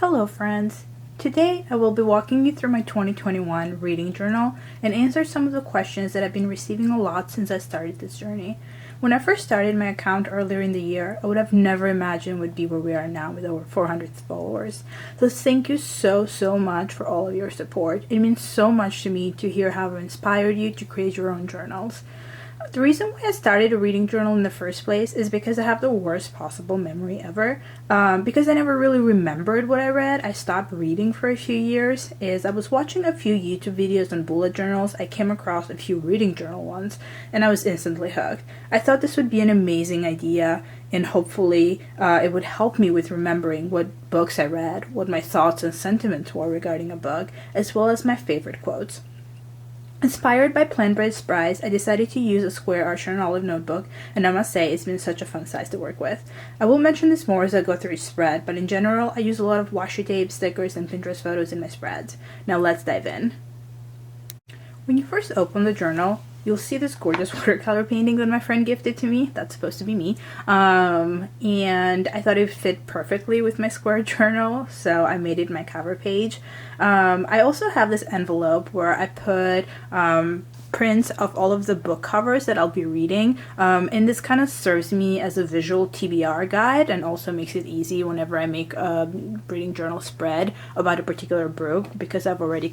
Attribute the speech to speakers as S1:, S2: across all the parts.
S1: Hello friends! Today I will be walking you through my 2021 reading journal and answer some of the questions that I've been receiving a lot since I started this journey. When I first started my account earlier in the year, I would have never imagined would be where we are now with over 400 followers. So thank you so much for all of your support. It means so much to me to hear how I've inspired you to create your own journals. The reason why I started a reading journal in the first place is because I have the worst possible memory ever. Because I never really remembered what I read, I stopped reading for a few years. As I was watching a few YouTube videos on bullet journals, I came across a few reading journal ones, and I was instantly hooked. I thought this would be an amazing idea, and hopefully it would help me with remembering what books I read, what my thoughts and sentiments were regarding a book, as well as my favorite quotes. Inspired by plant-bread sprites, I decided to use a square Archer and Olive notebook, and I must say it's been such a fun size to work with. I will mention this more as I go through each spread, but in general, I use a lot of washi tape, stickers, and Pinterest photos in my spreads. Now let's dive in. When you first open the journal, you'll see this gorgeous watercolor painting that my friend gifted to me. That's supposed to be me. And I thought it fit perfectly with my square journal, so I made it my cover page. I also have this envelope where I put prints of all of the book covers that I'll be reading, and this kind of serves me as a visual TBR guide and also makes it easy whenever I make a reading journal spread about a particular book, because I've already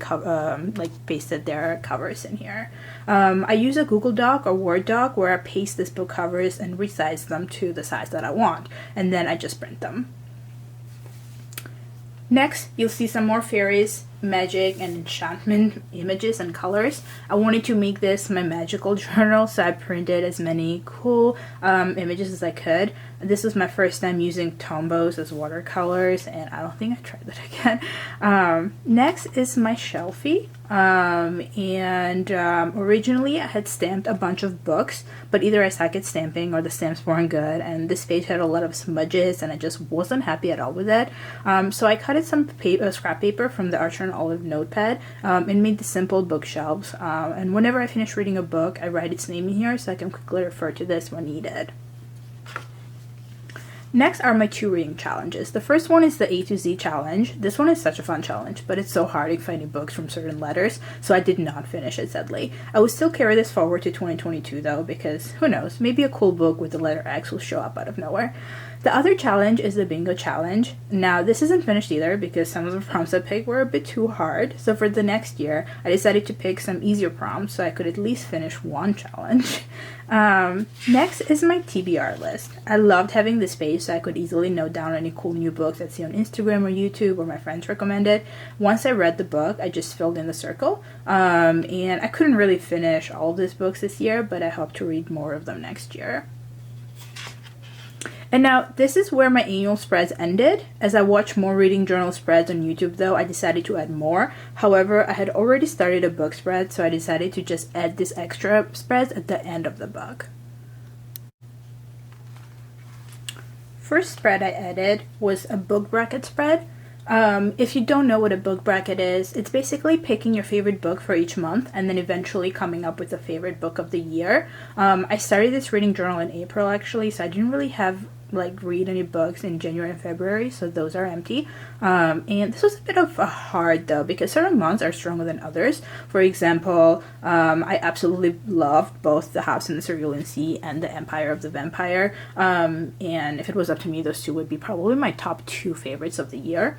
S1: pasted their covers in here. I use a Google Doc or Word doc where I paste these book covers and resize them to the size that I want, and then I just print them. Next, you'll see some more fairies, magic, and enchantment images and colors. I wanted to make this my magical journal, so I printed as many cool images as I could. This was my first time using Tombows as watercolors, and I don't think I tried that again. Next is my shelfie. Originally I had stamped a bunch of books, but either I suck at stamping or the stamps weren't good, and this page had a lot of smudges and I just wasn't happy at all with it. So I cut some scrap paper from the Archer and Olive notepad and made the simple bookshelves. And whenever I finish reading a book, I write its name in here so I can quickly refer to this when needed. Next are my 2 reading challenges. The first one is the A to Z challenge. This one is such a fun challenge, but it's so hard in finding books from certain letters, so I did not finish it, sadly. I will still carry this forward to 2022 though, because who knows, maybe a cool book with the letter X will show up out of nowhere. The other challenge is the bingo challenge. Now, this isn't finished either because some of the prompts I picked were a bit too hard, so for the next year, I decided to pick some easier prompts so I could at least finish one challenge. Next is my TBR list. I loved having this page so I could easily note down any cool new books I see on Instagram or YouTube or my friends recommended. Once I read the book, I just filled in the circle, and I couldn't really finish all of these books this year, but I hope to read more of them next year. And now, this is where my annual spreads ended. As I watched more reading journal spreads on YouTube though, I decided to add more. However, I had already started a book spread, so I decided to just add this extra spreads at the end of the book. First spread I added was a book bracket spread. If you don't know what a book bracket is, it's basically picking your favorite book for each month and then eventually coming up with a favorite book of the year. I started this reading journal in April actually, so I didn't really read any books in January and February, so those are empty. And this was a bit of a hard though, because certain months are stronger than others. For example, I absolutely loved both The House in the Cerulean Sea and The Empire of the Vampire. And if it was up to me, those two would be probably my top 2 favorites of the year.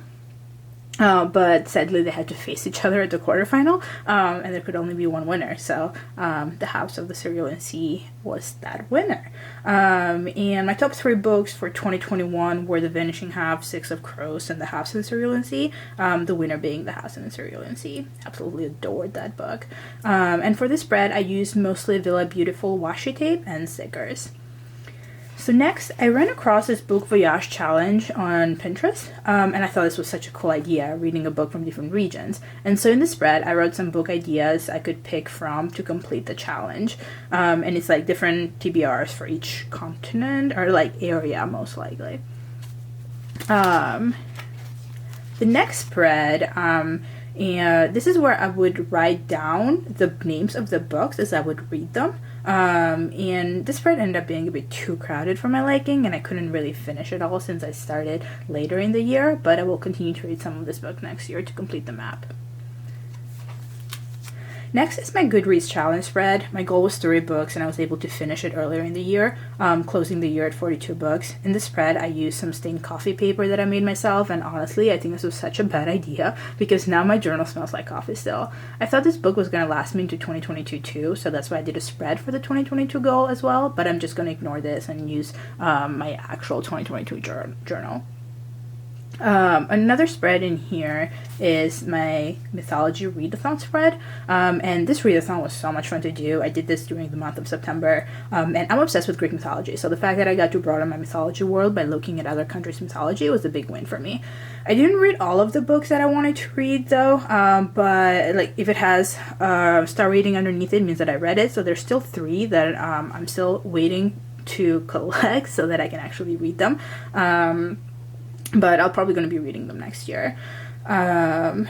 S1: But sadly they had to face each other at the quarterfinal, and there could only be one winner, so The House of the Cerulean Sea was that winner. And my top 3 books for 2021 were The Vanishing Half, Six of Crows, and The House in the Cerulean Sea, the winner being The House in the Cerulean Sea. Absolutely adored that book. And for this spread I used mostly Villa Beautiful washi tape and stickers. So next, I ran across this book voyage challenge on Pinterest, and I thought this was such a cool idea, reading a book from different regions. And so in the spread, I wrote some book ideas I could pick from to complete the challenge. And it's like different TBRs for each continent, or like area most likely. The next spread, and this is where I would write down the names of the books as I would read them. And this spread ended up being a bit too crowded for my liking, and I couldn't really finish it all since I started later in the year, but I will continue to read some of this book next year to complete the map. Next is my Goodreads challenge spread. My goal was 3 books, and I was able to finish it earlier in the year, closing the year at 42 books. In this spread, I used some stained coffee paper that I made myself, and honestly, I think this was such a bad idea because now my journal smells like coffee still. I thought this book was going to last me into 2022 too, so that's why I did a spread for the 2022 goal as well, but I'm just going to ignore this and use my actual 2022 journal. Another spread in here is my mythology readathon spread, and this readathon was so much fun to do. I did this during the month of September, and I'm obsessed with Greek mythology, so the fact that I got to broaden my mythology world by looking at other countries' mythology was a big win for me. I didn't read all of the books that I wanted to read though, but like if it has star rating underneath it means that I read it, so there's still 3 that I'm still waiting to collect so that I can actually read them. But I'm probably going to be reading them next year. Okay,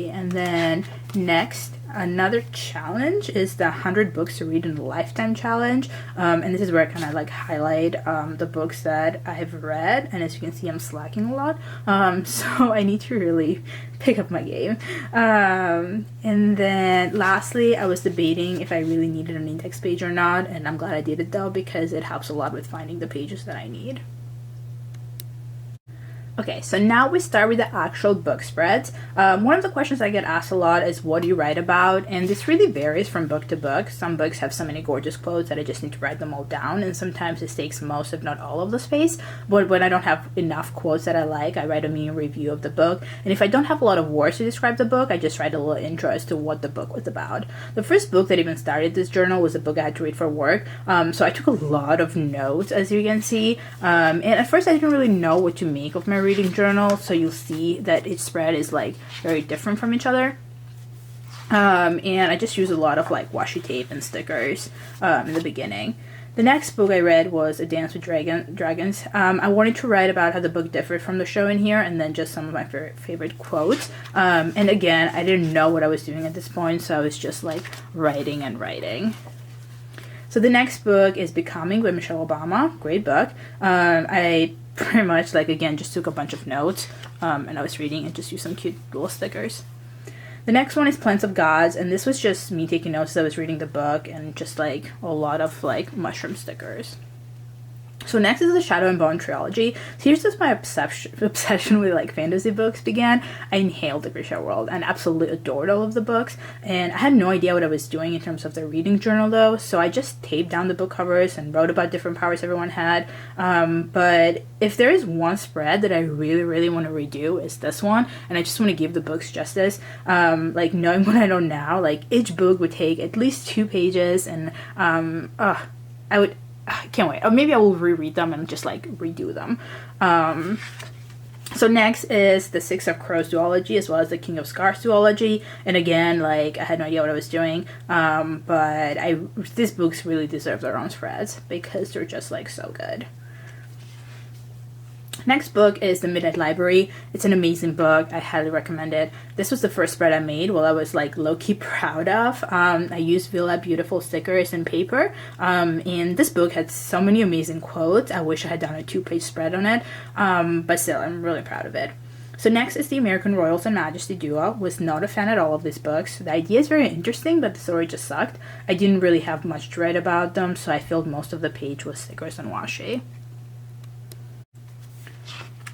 S1: and then next, another challenge is the 100 books to read in a lifetime challenge. And this is where I kind of like highlight the books that I've read. And as you can see, I'm slacking a lot. So I need to really pick up my game. And then lastly, I was debating if I really needed an index page or not. And I'm glad I did it though, because it helps a lot with finding the pages that I need. Okay, so now we start with the actual book spreads. One of the questions I get asked a lot is, what do you write about? And this really varies from book to book. Some books have so many gorgeous quotes that I just need to write them all down, and sometimes this takes most, if not all, of the space. But when I don't have enough quotes that I like, I write a mini review of the book. And if I don't have a lot of words to describe the book, I just write a little intro as to what the book was about. The first book that even started this journal was a book I had to read for work. So I took a lot of notes, as you can see. And at first I didn't really know what to make of my reading journal, so you'll see that its spread is like very different from each other. And I just use a lot of like washi tape and stickers in the beginning. The next book I read was A Dance with Dragons. I wanted to write about how the book differed from the show in here, and then just some of my favorite quotes. And again, I didn't know what I was doing at this point, so I was just like writing and writing. So the next book is Becoming by Michelle Obama. Great book. I pretty much, like, again, just took a bunch of notes, and I was reading and just used some cute little stickers. The next one is Plants of Gods, and this was just me taking notes as I was reading the book, and just, like, a lot of, like, mushroom stickers. So next is the Shadow and Bone trilogy. So here's just my obsession with like fantasy books began. I inhaled the Grisha world and absolutely adored all of the books. And I had no idea what I was doing in terms of the reading journal though. So I just taped down the book covers and wrote about different powers everyone had. But if there is one spread that I really, really want to redo, is this one. And I just want to give the books justice. Like knowing what I know now, like each book would take at least 2 pages, and I can't wait. Or maybe I will reread them and just like redo them. So next is the Six of Crows duology, as well as the King of Scars duology. And again, like I had no idea what I was doing. But these books really deserve their own spreads because they're just like so good. Next book is The Midnight Library. It's an amazing book. I highly recommend it. This was the first spread I made while I was like low-key proud of. I used Villa Beautiful stickers and paper. And this book had so many amazing quotes. I wish I had done a 2-page spread on it. But still, I'm really proud of it. So next is the American Royals and Majesty duo. Was not a fan at all of these books. The idea is very interesting, but the story just sucked. I didn't really have much to write about them, so I filled most of the page with stickers and washi.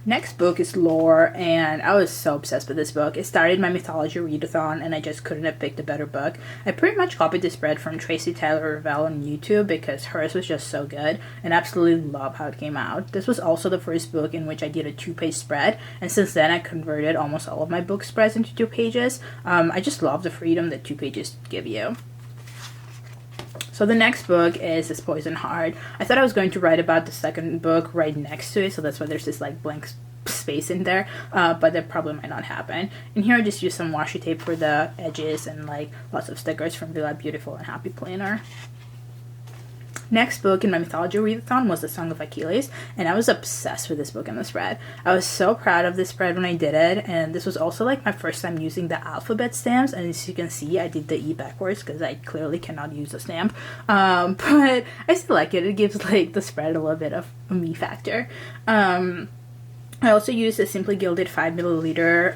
S1: Next book is Lore, and I was so obsessed with this book. It started my mythology readathon, and I just couldn't have picked a better book. I pretty much copied the spread from Tracy Tyler Revell on YouTube because hers was just so good, and absolutely love how it came out. This was also the first book in which I did a 2-page spread, and since then I converted almost all of my book spreads into 2 pages. I just love the freedom that 2 pages give you. So the next book is This Poison Heart. I thought I was going to write about the second book right next to it, so that's why there's this like blank space in there, but that probably might not happen. And here I just used some washi tape for the edges and like lots of stickers from Villa Beautiful and Happy Planner. Next book in my mythology readathon was The Song of Achilles, and I was obsessed with this book and the spread. I was so proud of this spread when I did it, and this was also like my first time using the alphabet stamps, and as you can see, I did the E backwards because I clearly cannot use a stamp, but I still like it. It gives like the spread a little bit of a me factor. I also used a Simply Gilded 5 milliliter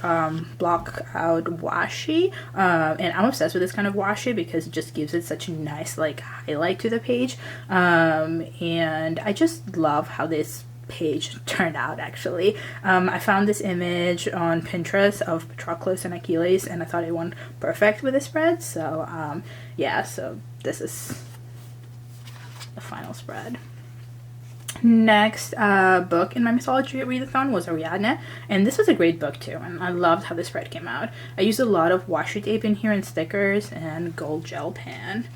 S1: block out washi, and I'm obsessed with this kind of washi because it just gives it such a nice like highlight to the page, and I just love how this page turned out. Actually, I found this image on Pinterest of Patroclus and Achilles, and I thought it went perfect with the spread, so yeah, so this is the final spread. Next book in my mythology readathon was Ariadne, and this was a great book too, and I loved how the spread came out. I used a lot of washi tape in here and stickers and gold gel pen.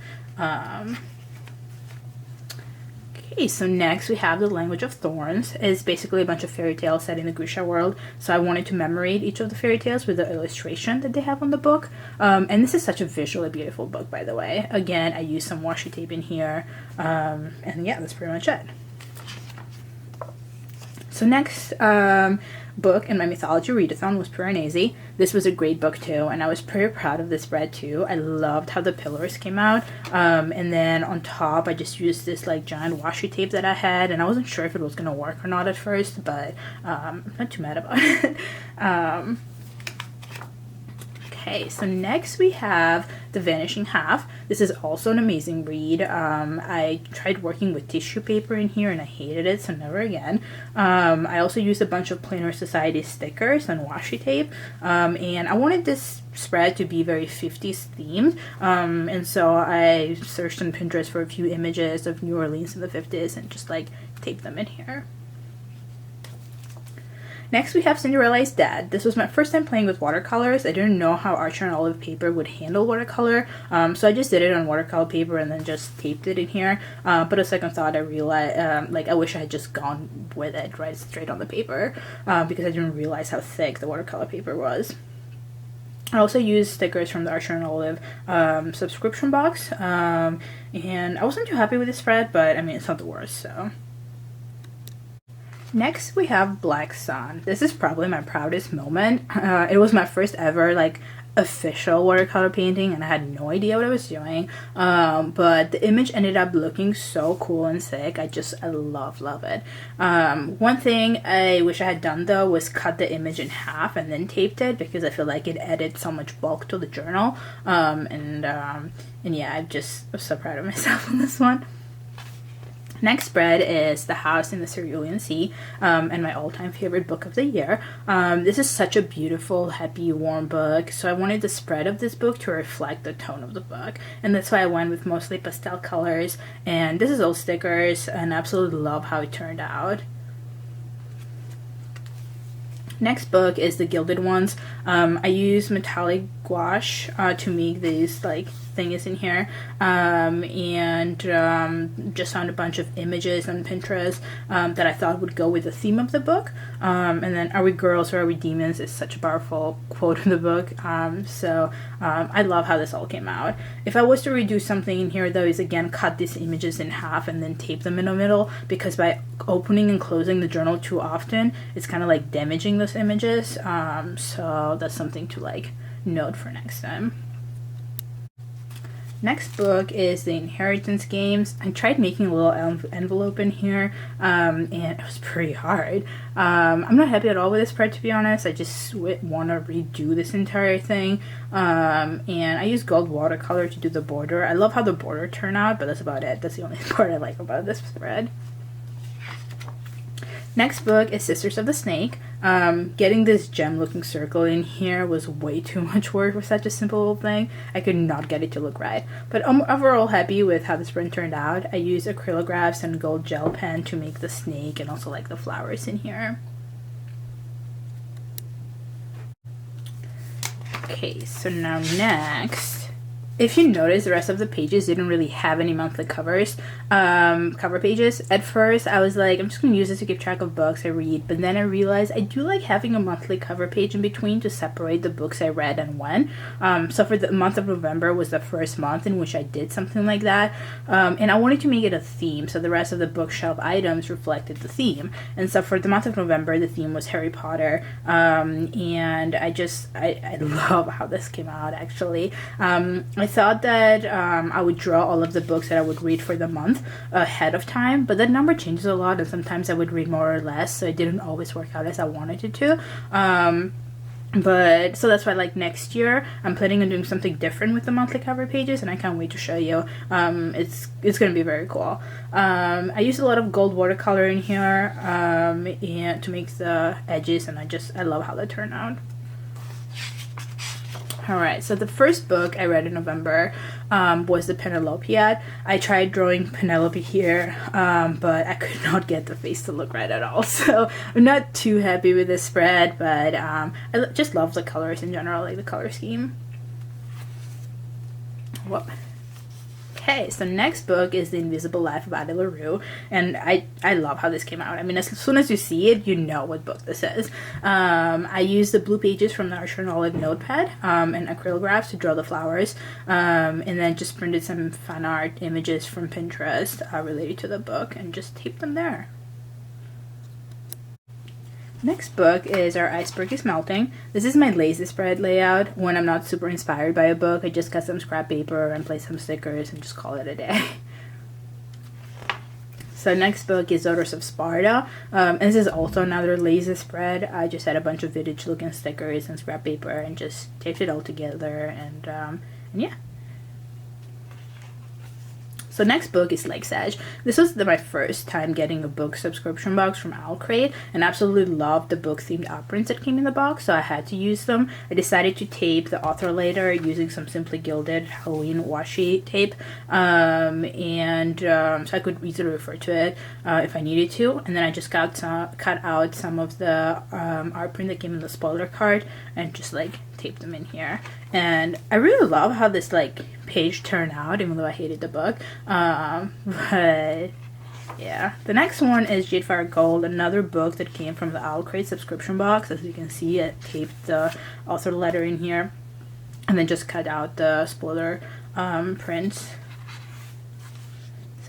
S1: Okay, so next we have The Language of Thorns. It's basically a bunch of fairy tales set in the Grisha world, so I wanted to memorate each of the fairy tales with the illustration that they have on the book. And this is such a visually beautiful book, by the way. Again, I used some washi tape in here, and yeah, that's pretty much it. So next book in my mythology readathon was Piranesi. This was a great book too, and I was pretty proud of this spread too. I loved how the pillars came out, and then on top I just used this like giant washi tape that I had, and I wasn't sure if it was gonna work or not at first, but I'm not too mad about it. Okay, so next we have The Vanishing Half. This is also an amazing read. I tried working with tissue paper in here and I hated it, so never again. I also used a bunch of Planar Society stickers and washi tape, and I wanted this spread to be very 50s themed, and so I searched on Pinterest for a few images of New Orleans in the 50s and just like taped them in here. Next we have Cinderella is Dead. This was my first time playing with watercolors. I didn't know how Archer and Olive paper would handle watercolor, so I just did it on watercolor paper and then just taped it in here. But a second thought, I realized, like, I wish I had just gone with it right straight on the paper, because I didn't realize how thick the watercolor paper was. I also used stickers from the Archer and Olive subscription box, and I wasn't too happy with the spread, but I mean, it's not the worst, so. Next, we have Black Sun. This is probably my proudest moment. It was my first ever, like, official watercolor painting, and I had no idea what I was doing. But the image ended up looking so cool and sick. I love it. One thing I wish I had done, though, was cut the image in half and then taped it, because I feel like it added so much bulk to the journal. And yeah, I'm so proud of myself on this one. Next spread is The House in the Cerulean Sea, and my all-time favorite book of the year. This is such a beautiful, happy, warm book, so I wanted the spread of this book to reflect the tone of the book, and that's why I went with mostly pastel colors, and this is all stickers, and I absolutely love how it turned out. Next book is The Gilded Ones. I used metallic gouache to make these like thingies in here, and just found a bunch of images on Pinterest that I thought would go with the theme of the book, and then "Are we girls or are we demons" is such a powerful quote in the book, so I love how this all came out. If I was to redo something in here, though, is again cut these images in half and then tape them in the middle, because by opening and closing the journal too often, it's kind of like damaging those images, so that's something to like note for next time. Next book is The Inheritance Games. I tried making a little envelope in here, and it was pretty hard. I'm not happy at all with this part, to be honest. I just want to redo this entire thing, and I used gold watercolor to do the border. I love how the border turned out, but that's about it. That's the only part I like about this spread. Next book is Sisters of the Snake. Getting this gem-looking circle in here was way too much work for such a simple little thing. I could not get it to look right. But I'm overall happy with how this print turned out. I used acrylographs and gold gel pen to make the snake and also like the flowers in here. Okay, so now next If you notice, the rest of the pages didn't really have any monthly covers, cover pages. At first, I was like, I'm just going to use this to keep track of books I read. But then I realized I do like having a monthly cover page in between to separate the books I read and when. So for the month of November was the first month in which I did something like that. And I wanted to make it a theme, so the rest of the bookshelf items reflected the theme. And so for the month of November, the theme was Harry Potter. And I love how this came out, actually. I thought that I would draw all of the books that I would read for the month ahead of time, but that number changes a lot, and sometimes I would read more or less, so it didn't always work out as I wanted it to. But so that's why, like, next year I'm planning on doing something different with the monthly cover pages, and I can't wait to show you. It's gonna be very cool. I used a lot of gold watercolor in here and to make the edges, and I love how they turn out. Alright, so the first book I read in November was the Penelopiad. I tried drawing Penelope here, but I could not get the face to look right at all. So I'm not too happy with this spread, but I just love the colors in general, like the color scheme. Whoop. Okay, so next book is The Invisible Life of Addie LaRue, and I love how this came out. I mean, as soon as you see it, you know what book this is. I used the blue pages from the Archer and Olive notepad and acrylographs to draw the flowers, and then just printed some fan art images from Pinterest related to the book and just taped them there. Next book is Our Iceberg is Melting. This is my lazy spread layout. When I'm not super inspired by a book, I just cut some scrap paper and place some stickers and just call it a day. So next book is Daughters of Sparta, and this is also another lazy spread. I just had a bunch of vintage looking stickers and scrap paper and just taped it all together, and yeah. So next book is Legs Edge. This was my first time getting a book subscription box from Owlcrate, and absolutely loved the book themed outprints that came in the box, so I had to use them. I decided to tape the author letter using some Simply Gilded Halloween Washi Tape, so I could easily refer to it if I needed to. And then I just cut out some of the art print that came in the spoiler card and just like taped them in here. And I really love how this like page turned out, even though I hated the book. But yeah, the next one is Jadefire Gold, another book that came from the Owlcrate subscription box. As you can see, I taped the author letter in here and then just cut out the spoiler prints.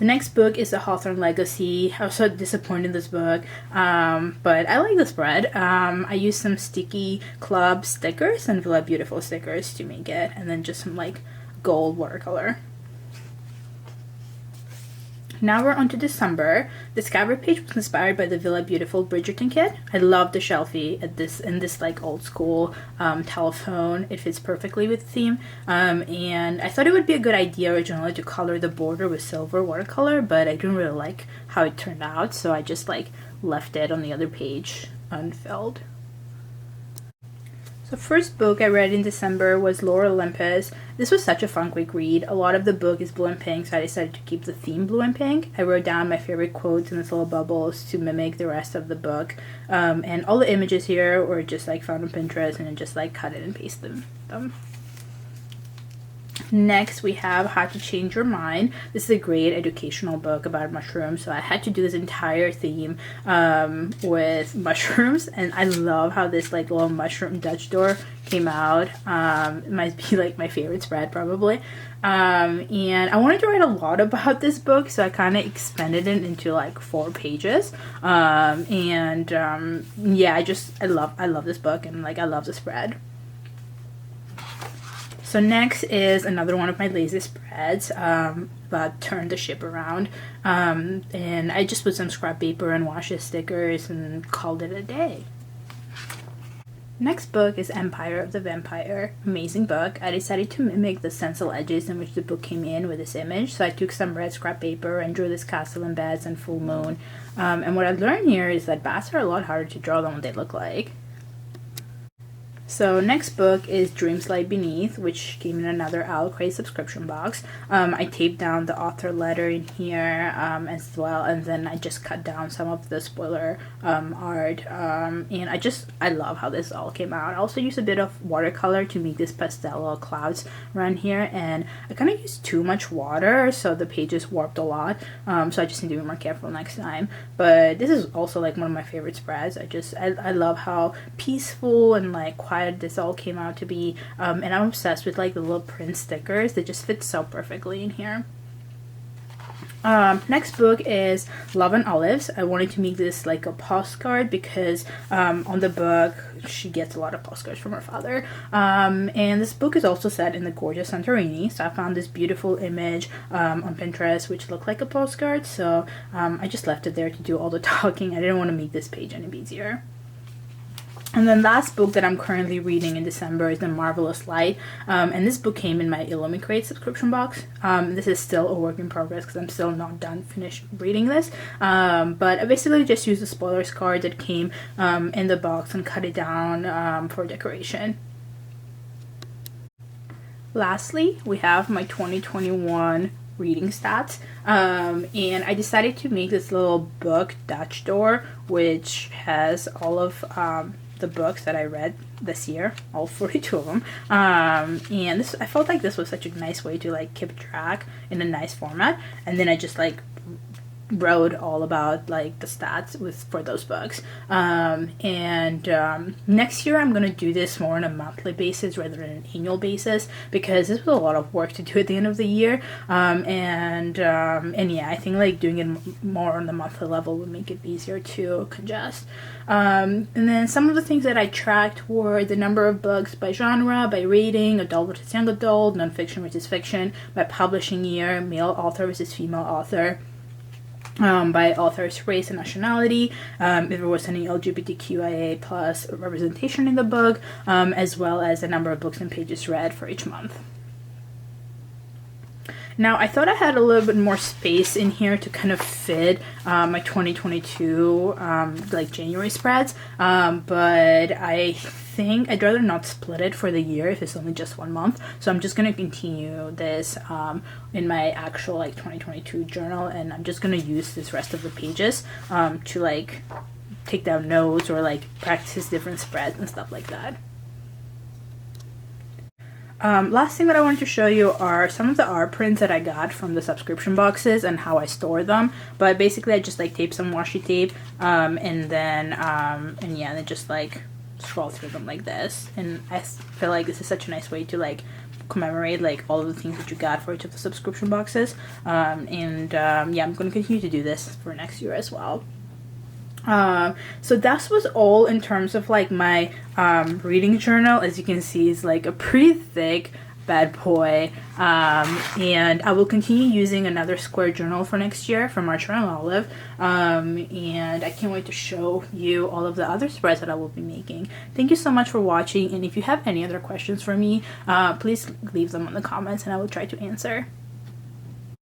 S1: The next book is The Hawthorne Legacy. I was so disappointed in this book, but I like the spread. I used some StickiiClub stickers and Villa Beautiful stickers to make it, and then just some like gold watercolor. Now we're on to December. This cover page was inspired by the Villa Beautiful Bridgerton kit. I love the shelfie in this like old school telephone. It fits perfectly with the theme. And I thought it would be a good idea originally to color the border with silver watercolor, but I didn't really like how it turned out, so I just like left it on the other page unfilled. The first book I read in December was Lore Olympus. This was such a fun quick read. A lot of the book is blue and pink, so I decided to keep the theme blue and pink. I wrote down my favorite quotes in these little bubbles to mimic the rest of the book. And all the images here were just like found on Pinterest, and I just like cut it and pasted them. Next, we have How to Change Your Mind. This is a great educational book about mushrooms, so I had to do this entire theme with mushrooms, and I love how this like little mushroom Dutch door came out. It might be like my favorite spread probably. And I wanted to write a lot about this book, so I kind of expanded it into like 4 pages. Yeah, I love this book, and like I love the spread. So next is another one of my lazy spreads about Turn the Ship Around. And I just put some scrap paper and washi stickers and called it a day. Next book is Empire of the Vampire. Amazing book. I decided to mimic the stencil edges in which the book came in with this image. So I took some red scrap paper and drew this castle and beds and full moon. And what I learned here is that bats are a lot harder to draw than what they look like. So next book is Dreams Lie Beneath, which came in another Owl Crate subscription box. I taped down the author letter in here as well, and then I just cut down some of the spoiler art, and I love how this all came out. I also used a bit of watercolor to make this pastel clouds around here, and I kind of used too much water, so the pages warped a lot, so I just need to be more careful next time. But this is also like one of my favorite spreads. I love how peaceful and like quiet this all came out to be, and I'm obsessed with like the little print stickers. They just fit so perfectly in here. Next book is Love and Olives. I wanted to make this like a postcard because on the book she gets a lot of postcards from her father, and this book is also set in the gorgeous Santorini, so I found this beautiful image on Pinterest which looked like a postcard, so I just left it there to do all the talking. I didn't want to make this page any busier. And then last book that I'm currently reading in December is The Marvelous Light, and this book came in my StickiiClub subscription box. This is still a work in progress because I'm still not finished reading this, but I basically just used the spoilers card that came in the box and cut it down for decoration. Lastly, we have my 2021 reading stats, and I decided to make this little book Dutch door, which has all of the books that I read this year, all 42 of them, and I felt like this was such a nice way to like keep track in a nice format, and then I just like wrote all about like the stats for those books, and next year I'm gonna do this more on a monthly basis rather than an annual basis, because this was a lot of work to do at the end of the year, and yeah, I think like doing it more on the monthly level would make it easier to digest. And then some of the things that I tracked were the number of books by genre, by rating, adult versus young adult, nonfiction versus fiction, by publishing year, male author versus female author, by author's race and nationality, if there was any LGBTQIA plus representation in the book, as well as the number of books and pages read for each month. Now, I thought I had a little bit more space in here to kind of fit my 2022 like January spreads, but I think I'd rather not split it for the year if it's only just 1 month. So I'm just going to continue this in my actual like 2022 journal, and I'm just going to use this rest of the pages to like take down notes or like practice different spreads and stuff like that. Last thing that I wanted to show you are some of the art prints that I got from the subscription boxes and how I store them. But basically I just like tape some washi tape, and then yeah, then just like scroll through them like this. And I feel like this is such a nice way to like commemorate like all of the things that you got for each of the subscription boxes. Yeah, I'm going to continue to do this for next year as well. So that was all in terms of like my reading journal. As you can see, it's like a pretty thick bad boy, and I will continue using another square journal for next year from Archer and Olive, and I can't wait to show you all of the other spreads that I will be making. Thank you so much for watching, and if you have any other questions for me, please leave them in the comments and I will try to answer.